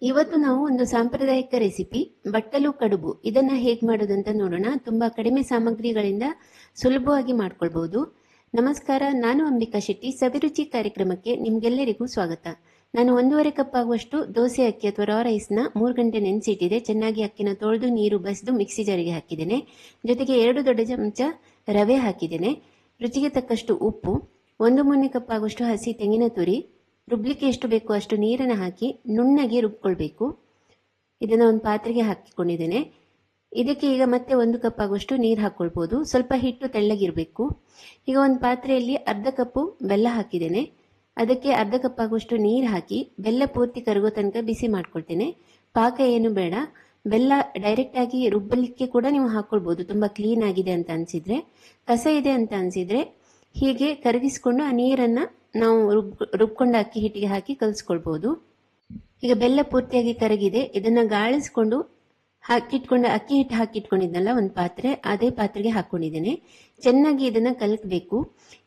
ಇವತ್ತು ನಾವು ಒಂದು ಸಾಂಪ್ರದಾಯಿಕ ರೆಸಿಪಿ ಬಟ್ಟಲು ಕಡುಬು ಇದನ್ನ ಹೇಗೆ ಮಾಡೋದಂತ ನೋಡೋಣ. ತುಂಬಾ ಕಡಿಮೆ ಸಾಮಗ್ರಿಗಳಿಂದ ಸುಲಭವಾಗಿ ಮಾಡ್ಕೊಳ್ಬಹುದು. ನಮಸ್ಕಾರ, ನಾನು ಅಂಬಿಕಾ ಶೆಟ್ಟಿ. ಸವಿರುಚಿ ಕಾರ್ಯಕ್ರಮಕ್ಕೆ ನಿಮ್ಗೆಲ್ಲರಿಗೂ ಸ್ವಾಗತ. ನಾನು 1.5 ಕಪ್ ಆಗುವಷ್ಟು ದೋಸೆ ಅಕ್ಕಿ ಅಥವಾ ರಾ ರೈಸ್ನ 3 ಗಂಟೆ ನೆನೆಸಿಟ್ಟಿದೆ. ಚೆನ್ನಾಗಿ ಅಕ್ಕಿನ ತೊಳೆದು ನೀರು ಬಸಿದು ಮಿಕ್ಸಿ ಜಾರಿಗೆ ಹಾಕಿದ್ದೇನೆ. ಜೊತೆಗೆ 2 ದೊಡ್ಡ ಚಮಚ ರವೆ ಹಾಕಿದ್ದೇನೆ. ರುಚಿಗೆ ತಕ್ಕಷ್ಟು ಉಪ್ಪು, 1 ಕಪ್ ಆಗುವಷ್ಟು ಹಸಿ ತೆಂಗಿನ ತುರಿ, ರುಬ್ಲಿಕ್ಕೆ ಎಷ್ಟು ಬೇಕೋ ಅಷ್ಟು ನೀರನ್ನು ಹಾಕಿ ನುಣ್ಣಗೆ ರುಬ್ಕೊಳ್ಬೇಕು. ಇದನ್ನು ಒಂದು ಪಾತ್ರೆಗೆ ಹಾಕಿಕೊಂಡಿದ್ದೇನೆ. ಇದಕ್ಕೆ ಈಗ ಮತ್ತೆ 1 ಕಪ್ ಆಗುವಷ್ಟು ನೀರು ಹಾಕ್ಕೊಳ್ಬೋದು. ಸ್ವಲ್ಪ ಹಿಟ್ಟು ತೆಳ್ಳಗಿರಬೇಕು. ಈಗ ಒಂದು ಪಾತ್ರೆಯಲ್ಲಿ ಅರ್ಧ ಕಪ್ಪು ಬೆಲ್ಲ ಹಾಕಿದ್ದೇನೆ. ಅದಕ್ಕೆ ಅರ್ಧ ಕಪ್ ಆಗುವಷ್ಟು ನೀರು ಹಾಕಿ ಬೆಲ್ಲ ಪೂರ್ತಿ ಕರಗೋ ತನಕ ಬಿಸಿ ಮಾಡ್ಕೊಳ್ತೇನೆ. ಪಾಕ ಏನು ಬೇಡ. ಬೆಲ್ಲ ಡೈರೆಕ್ಟ್ ಆಗಿ ರುಬ್ಬಲಿಕ್ಕೆ ಕೂಡ ನೀವು ಹಾಕ್ಕೊಳ್ಬೋದು. ತುಂಬ ಕ್ಲೀನ್ ಆಗಿದೆ ಅಂತ ಅನಿಸಿದ್ರೆ, ಕಸ ಇದೆ ಅಂತ ಅನಿಸಿದ್ರೆ ಹೀಗೆ ಕರಗಿಸ್ಕೊಂಡು ಆ ನೀರನ್ನು ನಾವು ರುಬ್ಕೊಂಡ ಅಕ್ಕಿ ಹಿಟ್ಟಿಗೆ ಹಾಕಿ ಕಲಿಸ್ಕೊಳ್ಬೋದು. ಈಗ ಬೆಲ್ಲ ಪೂರ್ತಿಯಾಗಿ ಕರಗಿದೆ. ಇದನ್ನು ಗಾಳಿಸ್ಕೊಂಡು ಹಾಕಿಟ್ಕೊಂಡು ಅಕ್ಕಿ ಹಿಟ್ಟು ಹಾಕಿಟ್ಕೊಂಡಿದ್ನಲ್ಲ ಒಂದು ಪಾತ್ರೆ, ಅದೇ ಪಾತ್ರೆಗೆ ಹಾಕ್ಕೊಂಡಿದ್ದೇನೆ. ಚೆನ್ನಾಗಿ ಇದನ್ನು ಕಲಕಬೇಕು.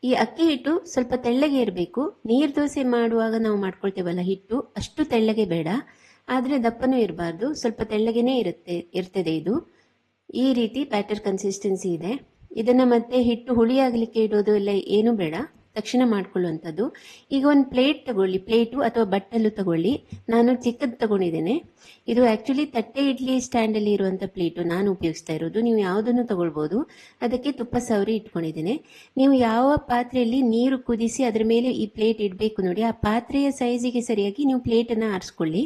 ಈ ಅಕ್ಕಿ ಹಿಟ್ಟು ಸ್ವಲ್ಪ ತೆಳ್ಳಗೆ ಇರಬೇಕು. ನೀರು ದೋಸೆ ಮಾಡುವಾಗ ನಾವು ಮಾಡ್ಕೊಳ್ತೇವಲ್ಲ ಹಿಟ್ಟು, ಅಷ್ಟು ತೆಳ್ಳಗೆ ಬೇಡ, ಆದರೆ ದಪ್ಪನೂ ಇರಬಾರ್ದು. ಸ್ವಲ್ಪ ತೆಳ್ಳಗೆನೇ ಇರ್ತದೆ ಇದು. ಈ ರೀತಿ ಬ್ಯಾಟರ್ ಕನ್ಸಿಸ್ಟೆನ್ಸಿ ಇದೆ. ಇದನ್ನು ಮತ್ತೆ ಹಿಟ್ಟು ಹುಳಿಯಾಗಲಿಕ್ಕೆ ಇಡೋದು ಎಲ್ಲ ಏನೂ ಬೇಡ, ತಕ್ಷಣ ಮಾಡ್ಕೊಳ್ಳುವಂಥದ್ದು. ಈಗ ಒಂದು ಪ್ಲೇಟ್ ತಗೊಳ್ಳಿ, ಪ್ಲೇಟು ಅಥವಾ ಬಟ್ಟಲು ತಗೊಳ್ಳಿ. ನಾನು ಚಿಕ್ಕದು ತಗೊಂಡಿದ್ದೇನೆ. ಇದು ಆ್ಯಕ್ಚುಲಿ ತಟ್ಟೆ ಇಡ್ಲಿ ಸ್ಟ್ಯಾಂಡಲ್ಲಿ ಇರುವಂಥ ಪ್ಲೇಟು ನಾನು ಉಪಯೋಗಿಸ್ತಾ ಇರೋದು. ನೀವು ಯಾವುದನ್ನು ತಗೊಳ್ಬೋದು. ಅದಕ್ಕೆ ತುಪ್ಪ ಸವರಿ ಇಟ್ಕೊಂಡಿದ್ದೇನೆ. ನೀವು ಯಾವ ಪಾತ್ರೆಯಲ್ಲಿ ನೀರು ಕುದಿಸಿ ಅದರ ಮೇಲೆ ಈ ಪ್ಲೇಟ್ ಇಡಬೇಕು ನೋಡಿ, ಆ ಪಾತ್ರೆಯ ಸೈಜಿಗೆ ಸರಿಯಾಗಿ ನೀವು ಪ್ಲೇಟನ್ನು ಆರಿಸ್ಕೊಳ್ಳಿ.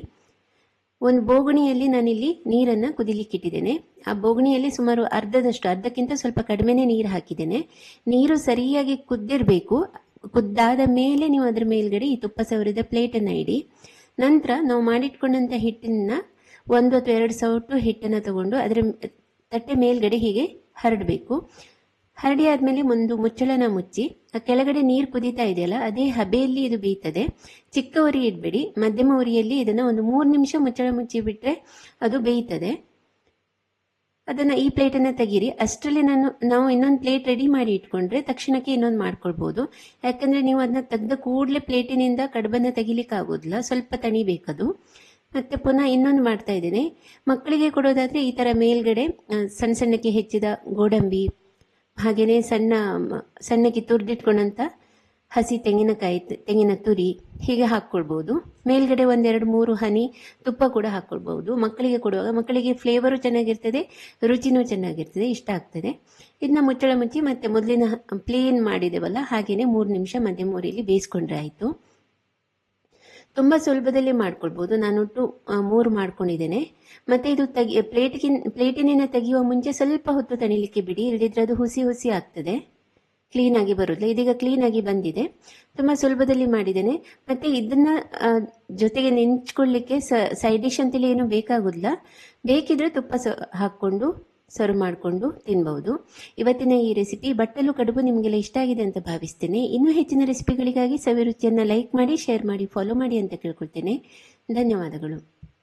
ಒಂದು ಬೋಗಣಿಯಲ್ಲಿ ನಾನಿಲ್ಲಿ ನೀರನ್ನು ಕುದಿಲಿಕ್ಕೆ ಇಟ್ಟಿದ್ದೇನೆ. ಆ ಬೋಗಣಿಯಲ್ಲಿ ಸುಮಾರು ಅರ್ಧಕ್ಕಿಂತ ಸ್ವಲ್ಪ ಕಡಿಮೆನೇ ನೀರು ಹಾಕಿದ್ದೇನೆ. ನೀರು ಸರಿಯಾಗಿ ಕುದ್ದಿರಬೇಕು. ಕುದ್ದಾದ ಮೇಲೆ ನೀವು ಅದರ ಮೇಲ್ಗಡೆ ಈ ತುಪ್ಪ ಸವರಿದ ಪ್ಲೇಟನ್ನು ಇಡಿ. ನಂತರ ನಾವು ಮಾಡಿಟ್ಕೊಂಡಂಥ ಹಿಟ್ಟನ್ನು 1 ಅಥವಾ 2 ಸೌಟು ಹಿಟ್ಟನ್ನು ತಗೊಂಡು ಅದರ ತಟ್ಟೆ ಮೇಲ್ಗಡೆ ಹೀಗೆ ಹರಡಬೇಕು. ಹರಡಿ ಆದಮೇಲೆ ಒಂದು ಮುಚ್ಚಳನ ಮುಚ್ಚಿ, ಆ ಕೆಳಗಡೆ ನೀರು ಕುದೀತಾ ಇದೆಯಲ್ಲ ಅದೇ ಹಬೆಯಲ್ಲಿ ಇದು ಬೇಯ್ತದೆ. ಚಿಕ್ಕ ಉರಿ ಇಡಬೇಡಿ, ಮಧ್ಯಮ ಉರಿಯಲ್ಲಿ ಇದನ್ನು ಒಂದು 3 ನಿಮಿಷ ಮುಚ್ಚಳ ಮುಚ್ಚಿ ಬಿಟ್ಟರೆ ಅದು ಬೇಯ್ತದೆ. ಅದನ್ನು ಈ ಪ್ಲೇಟನ್ನು ತೆಗೀರಿ. ಅಷ್ಟರಲ್ಲಿ ನಾವು ಇನ್ನೊಂದು ಪ್ಲೇಟ್ ರೆಡಿ ಮಾಡಿ ಇಟ್ಕೊಂಡ್ರೆ ತಕ್ಷಣಕ್ಕೆ ಇನ್ನೊಂದು ಮಾಡ್ಕೊಳ್ಬೋದು. ಯಾಕಂದರೆ ನೀವು ಅದನ್ನ ತೆಗೆದ ಕೂಡಲೇ ಪ್ಲೇಟಿನಿಂದ ಕಡುಬನ್ನು ತೆಗಿಲಿಕ್ಕೆ ಆಗೋದಿಲ್ಲ, ಸ್ವಲ್ಪ ತಣಿಬೇಕದು. ಮತ್ತೆ ಪುನಃ ಇನ್ನೊಂದು ಮಾಡ್ತಾ ಇದ್ದೇನೆ. ಮಕ್ಕಳಿಗೆ ಕೊಡೋದಾದರೆ ಈ ಥರ ಮೇಲ್ಗಡೆ ಸಣ್ಣ ಸಣ್ಣಕ್ಕೆ ಹೆಚ್ಚಿದ ಗೋಡಂಬಿ, ಹಾಗೆಯೇ ಸಣ್ಣಕ್ಕೆ ತುರಿದಿಟ್ಕೊಂಡಂಥ ಹಸಿ ತೆಂಗಿನ ತುರಿ ಹೀಗೆ ಹಾಕ್ಕೊಳ್ಬೋದು. ಮೇಲ್ಗಡೆ 1-2-3 ಹನಿ ತುಪ್ಪ ಕೂಡ ಹಾಕ್ಕೊಳ್ಬೋದು. ಮಕ್ಕಳಿಗೆ ಕೊಡುವಾಗ ಮಕ್ಕಳಿಗೆ ಫ್ಲೇವರು ಚೆನ್ನಾಗಿರ್ತದೆ, ರುಚಿನೂ ಚೆನ್ನಾಗಿರ್ತದೆ, ಇಷ್ಟ ಆಗ್ತದೆ. ಇದನ್ನ ಮುಚ್ಚಳ ಮುಚ್ಚಿ ಮತ್ತೆ ಮೊದಲಿನ ಪ್ಲೇನ್ ಮಾಡಿದೆವಲ್ಲ ಹಾಗೆಯೇ 3 ನಿಮಿಷ ಮಧ್ಯಮ ಉರಿಯಲ್ಲಿ ಬೇಯಿಸ್ಕೊಂಡ್ರೆ ಆಯಿತು. ತುಂಬ ಸುಲಭದಲ್ಲಿ ಮಾಡ್ಕೊಳ್ಬೋದು. ನಾನು 3 ಮಾಡ್ಕೊಂಡಿದ್ದೇನೆ. ಮತ್ತು ಇದು ಪ್ಲೇಟಿನಿಂದ ತೆಗೆಯುವ ಮುಂಚೆ ಸ್ವಲ್ಪ ಹೊತ್ತು ತಣಿಲಿಕ್ಕೆ ಬಿಡಿ, ಇಲ್ಲದಿದ್ದರೆ ಅದು ಹುಸಿ ಆಗ್ತದೆ, ಕ್ಲೀನಾಗಿ ಬರೋದಿಲ್ಲ. ಇದೀಗ ಕ್ಲೀನಾಗಿ ಬಂದಿದೆ. ತುಂಬ ಸುಲಭದಲ್ಲಿ ಮಾಡಿದ್ದೇನೆ. ಮತ್ತು ಇದನ್ನು ಜೊತೆಗೆ ನೆಂಚ್ಕೊಳ್ಳಿಕ್ಕೆ ಸೈಡ್ ಡಿಶ್ ಅಂತೇಳಿ ಏನೂ ಬೇಕಾಗೋದಿಲ್ಲ. ಬೇಕಿದ್ರೆ ತುಪ್ಪ ಹಾಕ್ಕೊಂಡು ಸರ್ವ್ ಮಾಡಿಕೊಂಡು ತಿನ್ಬಹುದು. ಇವತ್ತಿನ ಈ ರೆಸಿಪಿ ಬಟ್ಟಲು ಕಡುಬು ನಿಮಗೆಲ್ಲ ಇಷ್ಟ ಆಗಿದೆ ಅಂತ ಭಾವಿಸ್ತೇನೆ. ಇನ್ನೂ ಹೆಚ್ಚಿನ ರೆಸಿಪಿಗಳಿಗಾಗಿ ಸವಿರುಚಿಯನ್ನು ಲೈಕ್ ಮಾಡಿ, ಶೇರ್ ಮಾಡಿ, ಫಾಲೋ ಮಾಡಿ ಅಂತ ಕೇಳ್ಕೊಳ್ತೇನೆ. ಧನ್ಯವಾದಗಳು.